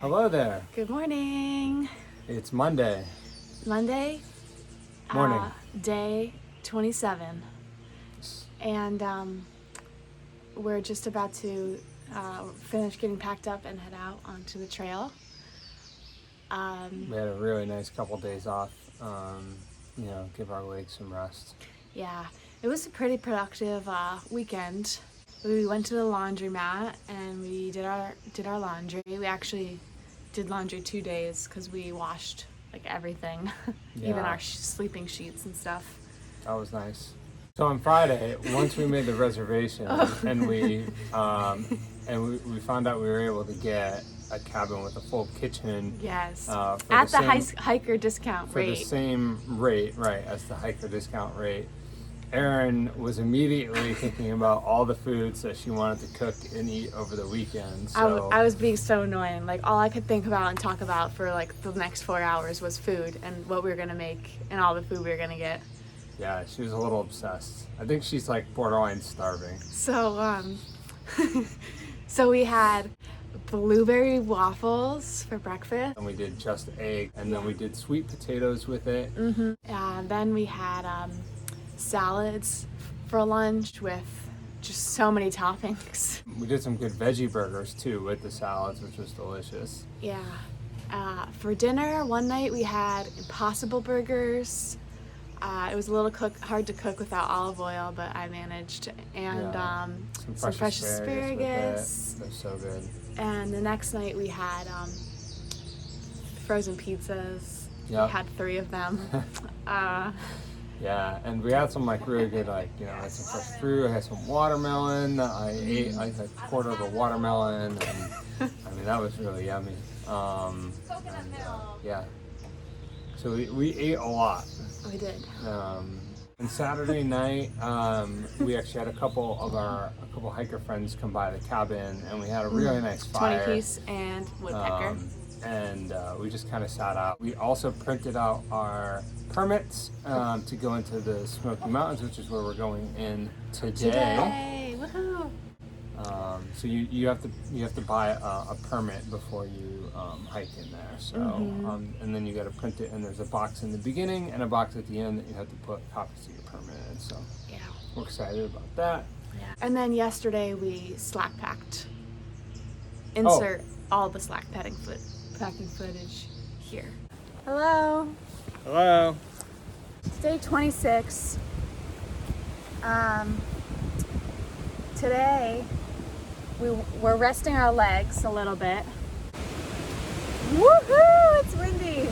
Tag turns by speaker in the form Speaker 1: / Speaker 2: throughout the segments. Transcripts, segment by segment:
Speaker 1: Hello there.
Speaker 2: Good morning.
Speaker 1: It's Monday.
Speaker 2: Monday,
Speaker 1: Morning.
Speaker 2: Day 27. And we're just about to finish getting packed up and head out onto the trail.
Speaker 1: We had a really nice couple days off, give our legs some rest.
Speaker 2: Yeah, it was a pretty productive weekend. We went to the laundromat and we did our laundry. We actually did laundry 2 days because we washed like everything, even
Speaker 1: Yeah.
Speaker 2: our sleeping sheets and stuff.
Speaker 1: That was nice. So on Friday, once we made the reservation and we found out we were able to get a cabin with a full kitchen.
Speaker 2: Yes,
Speaker 1: for
Speaker 2: at the
Speaker 1: same-
Speaker 2: hiker discount
Speaker 1: for
Speaker 2: rate.
Speaker 1: the same rate, right, as the hiker discount rate. Erin was immediately thinking about all the foods that she wanted to cook and eat over the weekend. So
Speaker 2: I was being so annoying. Like all I could think about and talk about for like the next 4 hours was food and what we were gonna make and all the food we were gonna get.
Speaker 1: yeah, she was a little obsessed. I think she's like borderline starving.
Speaker 2: So so we had blueberry waffles for breakfast.
Speaker 1: And we did just egg, and then we did sweet potatoes with it.
Speaker 2: And then we had salads for lunch with just so many toppings.
Speaker 1: We did some good veggie burgers too with the salads, which was delicious.
Speaker 2: Yeah. For dinner, one night we had Impossible burgers. It was a little hard to cook without olive oil, but I managed. And
Speaker 1: Yeah.
Speaker 2: some fresh asparagus.
Speaker 1: They're so good.
Speaker 2: And the next night we had frozen pizzas.
Speaker 1: Yep.
Speaker 2: We had 3 of them.
Speaker 1: Yeah, and we had some like really good I had some fresh fruit. I had some watermelon. I ate like a quarter of a watermelon, and I mean that was really yummy. Yeah, so we ate a lot.
Speaker 2: We did.
Speaker 1: And Saturday night, we actually had a couple hiker friends come by the cabin, and we had a really nice fire.
Speaker 2: 20-piece and woodpecker.
Speaker 1: And we just kind of sat out. We also printed out our permits to go into the Smoky Mountains, which is where we're going in today.
Speaker 2: Woohoo!
Speaker 1: So you have to buy a permit before you hike in there. So and then you got to print it, and there's a box in the beginning and a box at the end that you have to put copies of your permit in. So
Speaker 2: Yeah.
Speaker 1: we're excited about that.
Speaker 2: Yeah. And then yesterday we slack packed. Insert all the slack packing footage here. Hello.
Speaker 1: Hello.
Speaker 2: It's day 26. Today we're resting our legs a little bit. Woohoo! It's windy.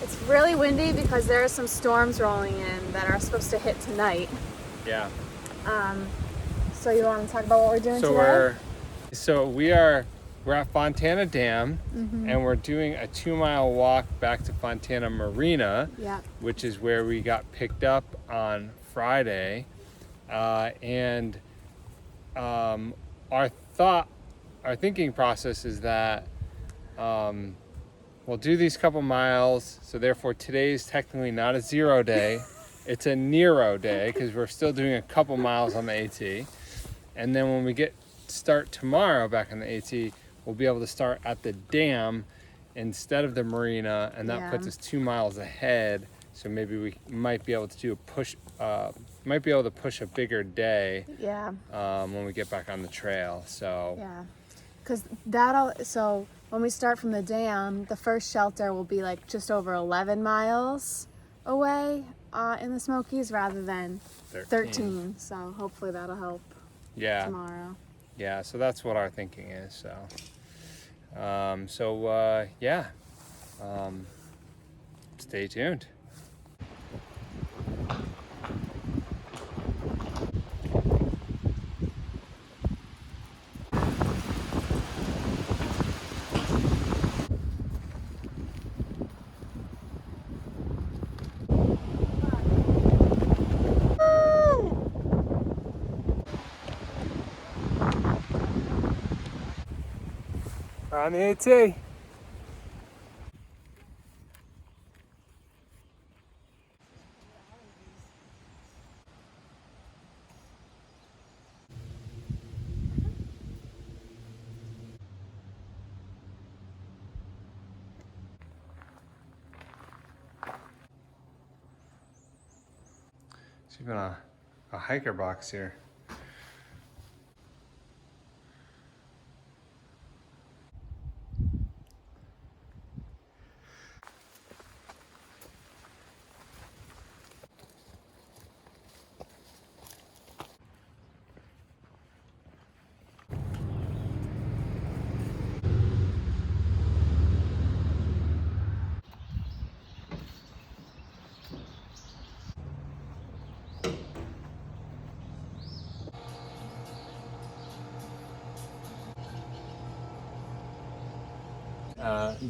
Speaker 2: It's really windy because there are some storms rolling in that are supposed to hit tonight.
Speaker 1: Yeah.
Speaker 2: So you want to talk about what we're doing today?
Speaker 1: We're at Fontana Dam, and we're doing a 2-mile walk back to Fontana Marina,
Speaker 2: Yeah.
Speaker 1: which is where we got picked up on Friday. And our thinking process is that we'll do these couple miles. So therefore, today is technically not a 0 day; it's a Nero day because we're still doing a couple miles on the AT. And then when we start tomorrow back on the AT, we'll be able to start at the dam instead of the marina, and that puts us 2 miles ahead. So maybe we might be able to push a bigger day.
Speaker 2: Yeah.
Speaker 1: When we get back on the trail. So
Speaker 2: Yeah. Because so when we start from the dam, the first shelter will be like just over 11 miles away in the Smokies rather than 13. So hopefully that'll help tomorrow.
Speaker 1: Yeah, so that's what our thinking is. So, stay tuned. On the AT. There's even a hiker box here.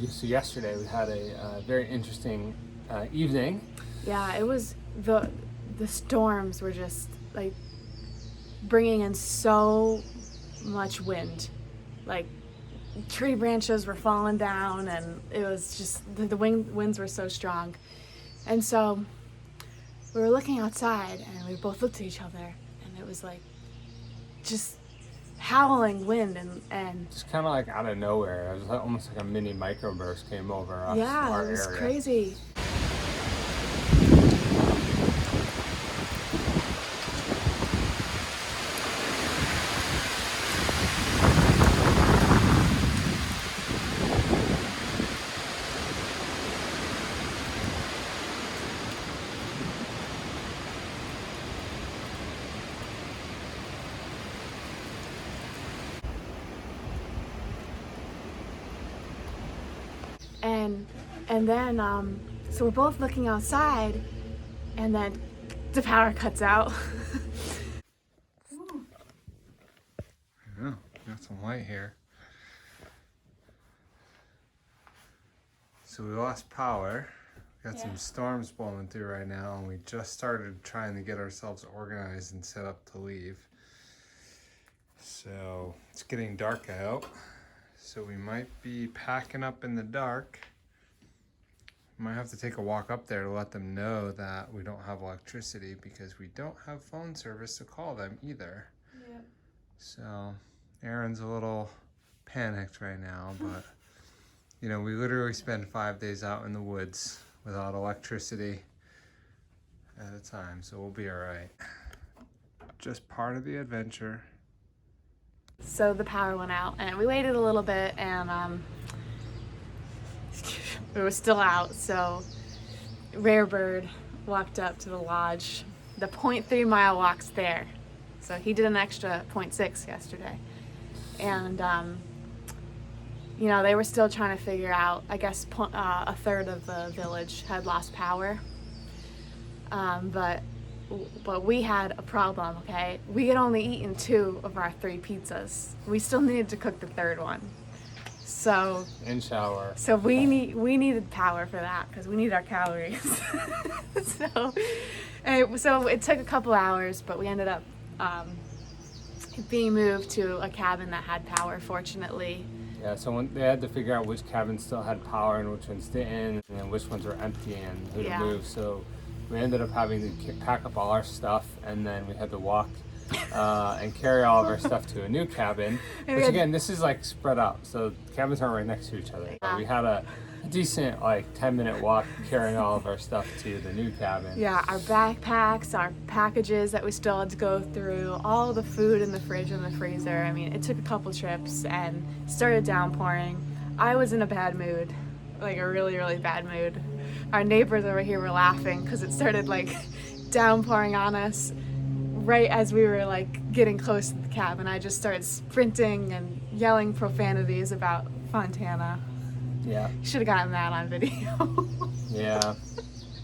Speaker 1: So yesterday we had a very interesting evening.
Speaker 2: Yeah, it was the storms were just like bringing in so much wind. Like tree branches were falling down, and it was just the winds were so strong. And so we were looking outside, and we both looked at each other, and it was like just howling wind and
Speaker 1: Just kind of like out of nowhere. It was like, almost like a mini microburst came over us.
Speaker 2: yeah,
Speaker 1: our
Speaker 2: it was
Speaker 1: area.
Speaker 2: crazy. And then so we're both looking outside, and then the power cuts out.
Speaker 1: Yeah, got some light here. So we lost power. Got some storms blowing through right now, and we just started trying to get ourselves organized and set up to leave. So it's getting dark out. So we might be packing up in the dark. Might have to take a walk up there to let them know that we don't have electricity, because we don't have phone service to call them either.
Speaker 2: Yep.
Speaker 1: So Aaron's a little panicked right now, but you know, we literally spend 5 days out in the woods without electricity at a time, so we'll be all right. Just part of the adventure.
Speaker 2: So the power went out, and we waited a little bit, and it was still out. So Rare Bird walked up to the lodge. The 0.3 mile walk's there, so he did an extra 0.6 yesterday, and you know, they were still trying to figure out. I guess a third of the village had lost power, but we had a problem. Okay, we had only eaten 2 of our 3 pizzas. We still needed to cook the third one. So
Speaker 1: And shower.
Speaker 2: So we needed power for that, because we need our calories. So it took a couple hours, but we ended up being moved to a cabin that had power, fortunately.
Speaker 1: Yeah, so when they had to figure out which cabins still had power and which ones didn't, and then which ones were empty and who to move. So we ended up having to pack up all our stuff, and then we had to walk and carry all of our stuff to a new cabin. Which again, this is like spread out, so cabins aren't right next to each other.
Speaker 2: Yeah.
Speaker 1: We had a decent 10-minute walk carrying all of our stuff to the new cabin.
Speaker 2: Yeah, our backpacks, our packages that we still had to go through, all the food in the fridge and the freezer. I mean, it took a couple trips and started downpouring. I was in a bad mood, like a really, really bad mood. Our neighbors over here were laughing because it started downpouring on us right as we were getting close to the cabin. I just started sprinting and yelling profanities about Fontana.
Speaker 1: Yeah.
Speaker 2: Should have gotten that on video.
Speaker 1: Yeah.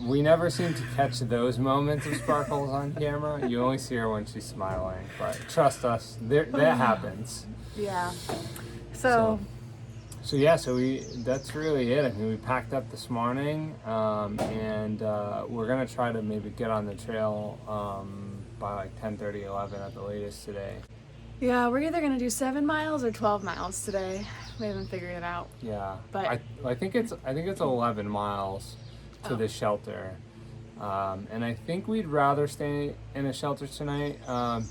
Speaker 1: We never seem to catch those moments of Sparkles on camera. You only see her when she's smiling. But trust us, that happens.
Speaker 2: Yeah. So
Speaker 1: that's really it. I mean, we packed up this morning, and we're gonna try to maybe get on the trail by 10:30, 11 at the latest today.
Speaker 2: yeah, we're either gonna do 7 miles or 12 miles today. We haven't figured it out.
Speaker 1: Yeah,
Speaker 2: But
Speaker 1: I think it's 11 miles to the shelter, and I think we'd rather stay in a shelter tonight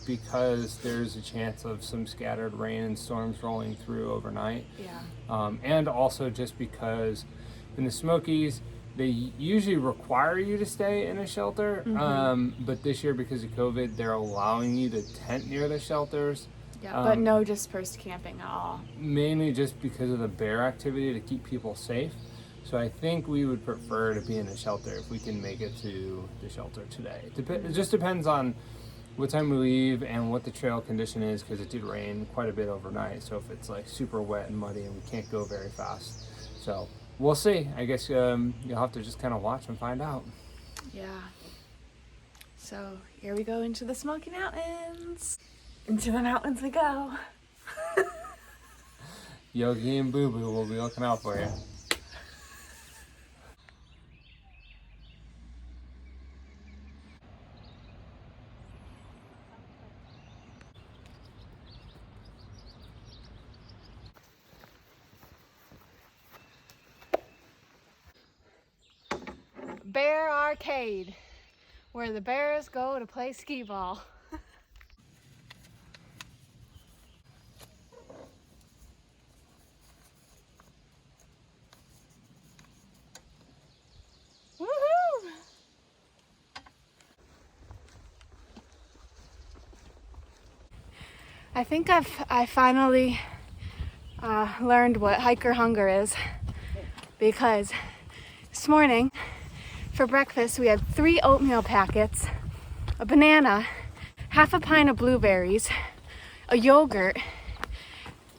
Speaker 1: because there's a chance of some scattered rain and storms rolling through overnight.
Speaker 2: Yeah.
Speaker 1: And also just because in the Smokies They usually require you to stay in a shelter, but this year because of COVID, they're allowing you to tent near the shelters.
Speaker 2: Yeah, but no dispersed camping at all.
Speaker 1: Mainly just because of the bear activity to keep people safe. So I think we would prefer to be in a shelter if we can make it to the shelter today. It just depends on what time we leave and what the trail condition is, because it did rain quite a bit overnight. So if it's like super wet and muddy and we can't go very fast. So we'll see. I guess you'll have to just kind of watch and find out.
Speaker 2: Yeah. So here we go into the Smoky Mountains. Into the mountains we go.
Speaker 1: Yogi and Boo Boo will be looking out for you.
Speaker 2: Bear Arcade, where the bears go to play skee ball. Woohoo! I think I finally learned what hiker hunger is, because this morning for breakfast we had 3 oatmeal packets, a banana, half a pint of blueberries, a yogurt,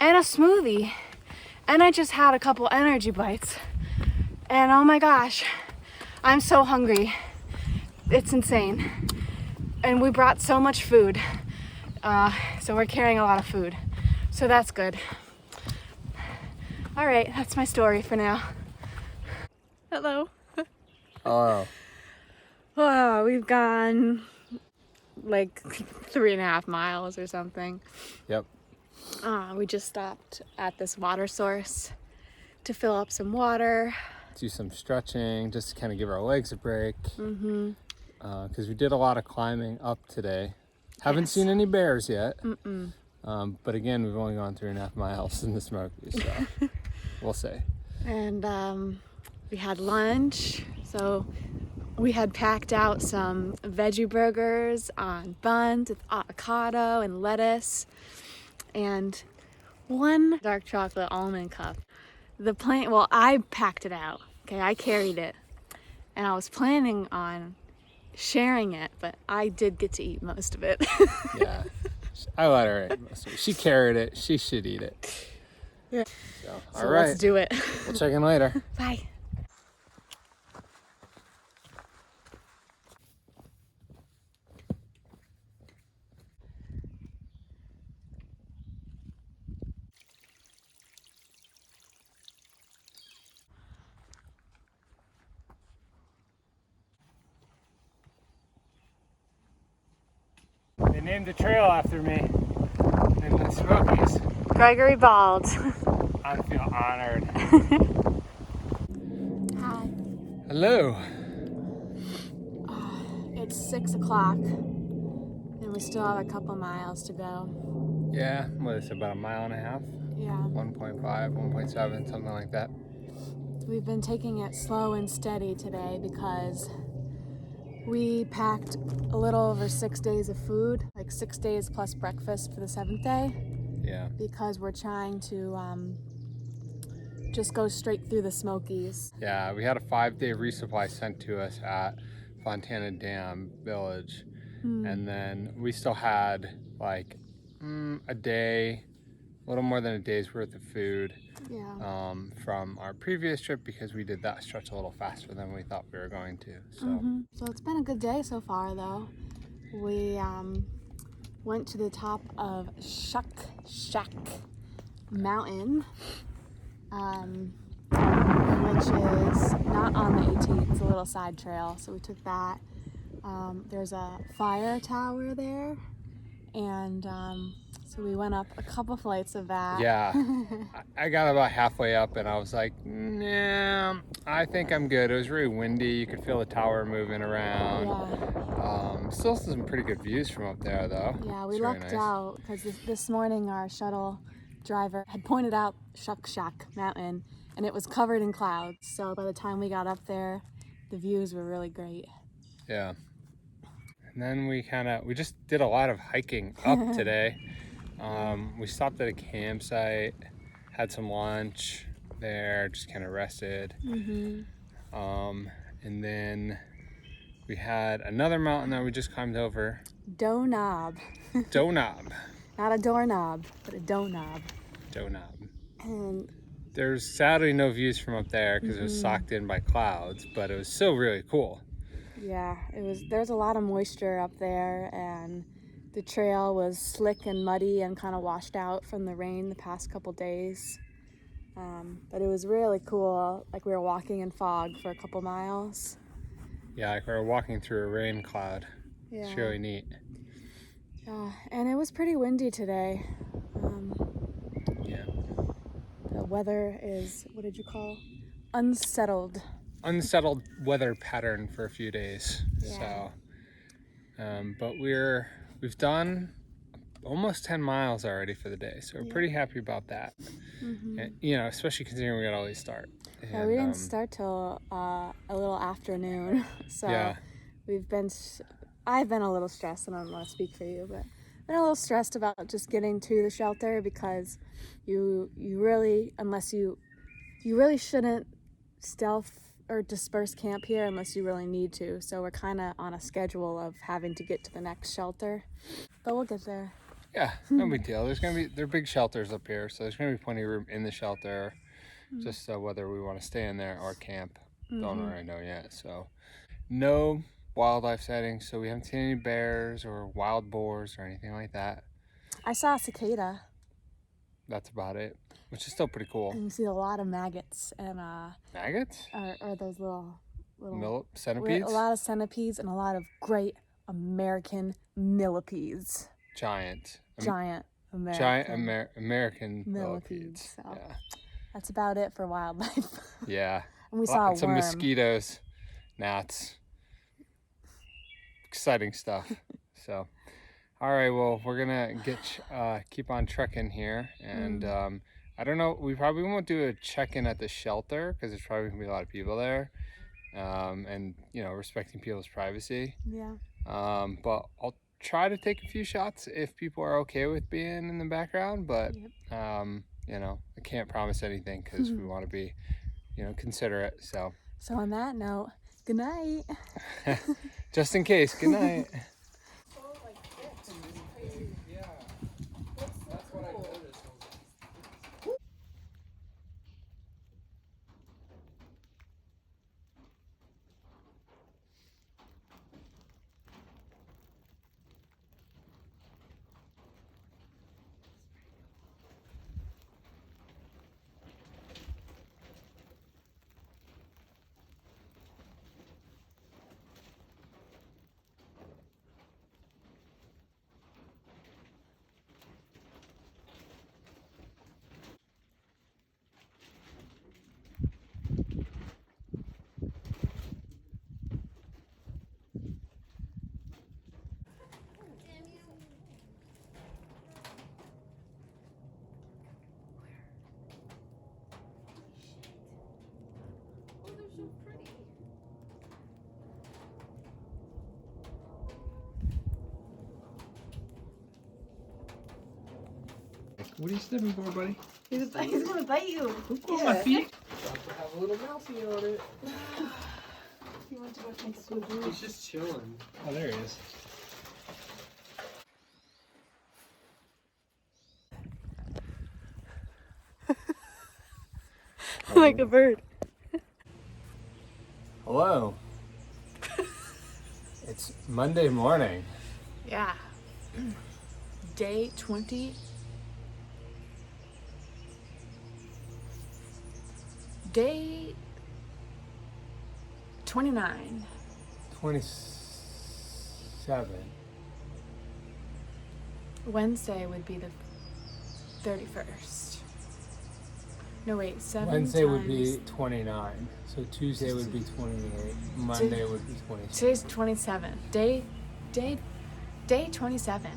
Speaker 2: and a smoothie, and I just had a couple energy bites, and oh my gosh, I'm so hungry. It's insane. And we brought so much food, so we're carrying a lot of food, so that's good. All right, that's my story for now. Hello.
Speaker 1: Oh.
Speaker 2: Oh, we've gone like 3.5 miles or something.
Speaker 1: Yep.
Speaker 2: We just stopped at this water source to fill up some water.
Speaker 1: Do some stretching, just to kind of give our legs a break. Because we did a lot of climbing up today. Haven't seen any bears yet. But again, we've only gone 3.5 miles in the Smokies, so we'll see.
Speaker 2: And we had lunch, so we had packed out some veggie burgers on buns with avocado and lettuce, and 1 dark chocolate almond cup. I packed it out, okay, I carried it, and I was planning on sharing it, but I did get to eat most of it.
Speaker 1: Yeah, I let her eat most of it. She carried it, she should eat it.
Speaker 2: Yeah.
Speaker 1: So
Speaker 2: So
Speaker 1: all right,
Speaker 2: let's do it.
Speaker 1: we'll check in later.
Speaker 2: Bye.
Speaker 1: They named the trail after me in the Smokies.
Speaker 2: Gregory Bald.
Speaker 1: I feel honored.
Speaker 2: Hi.
Speaker 1: Hello.
Speaker 2: It's 6 o'clock and we still have a couple miles to go.
Speaker 1: Yeah, what is it, about 1.5 miles?
Speaker 2: Yeah.
Speaker 1: 1.5, 1.7, something like that.
Speaker 2: We've been taking it slow and steady today because we packed a little over 6 days of food, like 6 days plus breakfast for the 7th day.
Speaker 1: Yeah.
Speaker 2: Because we're trying to just go straight through the Smokies.
Speaker 1: Yeah, we had a 5-day resupply sent to us at Fontana Dam village. And then we still had like a day, a little more than a day's worth of food.
Speaker 2: Yeah.
Speaker 1: From our previous trip, because we did that stretch a little faster than we thought we were going to. So,
Speaker 2: So it's been a good day so far, though. We went to the top of Shack Mountain, which is not on the AT. It's a little side trail, so we took that. There's a fire tower there, and so we went up a couple flights of that.
Speaker 1: yeah, I got about halfway up and I was like, nah, I think I'm good. It was really windy. You could feel the tower moving around.
Speaker 2: Yeah.
Speaker 1: Still some pretty good views from up there, though.
Speaker 2: Yeah, we
Speaker 1: It's really
Speaker 2: lucked
Speaker 1: nice.
Speaker 2: out because this morning our shuttle driver had pointed out Shack Mountain, and it was covered in clouds. So by the time we got up there, the views were really great.
Speaker 1: Yeah. And then we just did a lot of hiking up today. We stopped at a campsite, had some lunch there, just kind of rested. And then we had another mountain that we just climbed over.
Speaker 2: Dough Knob.
Speaker 1: Dough Knob.
Speaker 2: Not a doorknob, but a dough knob.
Speaker 1: Dough Knob.
Speaker 2: And
Speaker 1: there's sadly no views from up there because it was socked in by clouds, but it was still really cool.
Speaker 2: Yeah, there's a lot of moisture up there, and the trail was slick and muddy and kind of washed out from the rain the past couple days. But it was really cool. Like, we were walking in fog for a couple miles.
Speaker 1: Yeah, like we were walking through a rain cloud.
Speaker 2: Yeah.
Speaker 1: It's really neat.
Speaker 2: And it was pretty windy today.
Speaker 1: Yeah.
Speaker 2: The weather is, what did you call? Unsettled.
Speaker 1: Unsettled weather pattern for a few days.
Speaker 2: Yeah.
Speaker 1: So, but we've done almost 10 miles already for the day, so we're pretty happy about that. And, especially considering we got all these start.
Speaker 2: Yeah, we didn't start till a little afternoon, so
Speaker 1: yeah.
Speaker 2: I've been a little stressed, and I don't want to speak for you, but I've been a little stressed about just getting to the shelter, because you really, unless you really shouldn't stealth or disperse camp here unless you really need to. So we're kind of on a schedule of having to get to the next shelter, but we'll get there.
Speaker 1: Yeah, no big deal. There are big shelters up here, so there's gonna be plenty of room in the shelter. Just whether we want to stay in there or camp, don't really know yet. So no wildlife sightings, so we haven't seen any bears or wild boars or anything like that.
Speaker 2: I saw a cicada.
Speaker 1: That's about it, which is still pretty cool.
Speaker 2: And you see a lot of maggots and
Speaker 1: maggots?
Speaker 2: Or those little
Speaker 1: centipedes?
Speaker 2: A lot of centipedes and a lot of great American millipedes.
Speaker 1: Giant American millipedes.
Speaker 2: So
Speaker 1: yeah.
Speaker 2: That's about it for wildlife.
Speaker 1: Yeah.
Speaker 2: And we saw
Speaker 1: some
Speaker 2: worm.
Speaker 1: mosquitoes, gnats. Exciting stuff. So, all right. Well, we're gonna keep on trekking here, and I don't know. We probably won't do a check-in at the shelter because there's probably gonna be a lot of people there, and respecting people's privacy.
Speaker 2: Yeah.
Speaker 1: But I'll try to take a few shots if people are okay with being in the background. But I can't promise anything because we want to be, considerate. So
Speaker 2: on that note, good night.
Speaker 1: Just in case, good night. What are you sniffing for, buddy?
Speaker 2: He's gonna bite you.
Speaker 1: Cool, my feet. About to have a little mousey on it.
Speaker 2: He went to go next to a booth.
Speaker 1: He's just chilling. Oh, there he is.
Speaker 2: Like a bird.
Speaker 1: Hello. It's Monday morning.
Speaker 2: Yeah. Day 20. Day 29.
Speaker 1: 27.
Speaker 2: Wednesday would be the 31st. No, wait, 7
Speaker 1: Wednesday
Speaker 2: times.
Speaker 1: would be 29. So Tuesday would be 28. Monday would be 27.
Speaker 2: Today's 27. Day 27.